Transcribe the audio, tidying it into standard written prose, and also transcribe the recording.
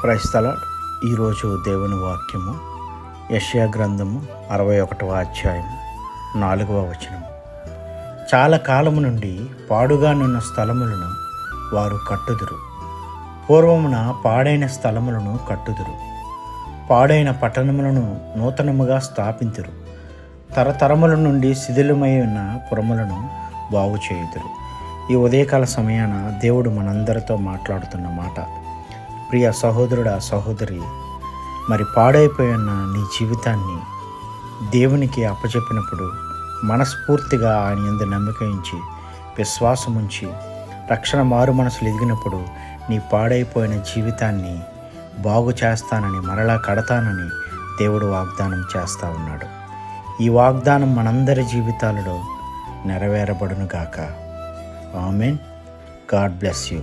Praise the lord. ఈరోజు దేవుని వాక్యము యెషయా గ్రంథము 61వ అధ్యాయం 4వ వచనము. చాలా కాలము నుండి పాడుగానున్న స్థలములను వారు కట్టుదురు, పూర్వమున పాడైన స్థలములను కట్టుదురు, పాడైన పట్టణములను నూతనముగా స్థాపింతురు, తరతరముల నుండి శిథిలమై ఉన్న పురములను బాగు చేయుదురు. ఈ ఉదయకాల సమయాన దేవుడు మనందరితో మాట్లాడుతున్న మాట. ప్రియ సహోదరుడా, సహోదరి, మరి పాడైపోయిన నీ జీవితాన్ని దేవునికి అప్పచెప్పినప్పుడు మనస్ఫూర్తిగా ఆయన యందు నమ్మిక ఉంచి విశ్వాసం ఉంచి రక్షణ మారు మనసులు ఎదిగినప్పుడు నీ పాడైపోయిన జీవితాన్ని బాగు చేస్తానని, మరలా కడతానని దేవుడు వాగ్దానం చేస్తూ ఉన్నాడు. ఈ వాగ్దానం మనందరి జీవితాలలో నెరవేరబడును గాక. ఆమేన్. God bless you.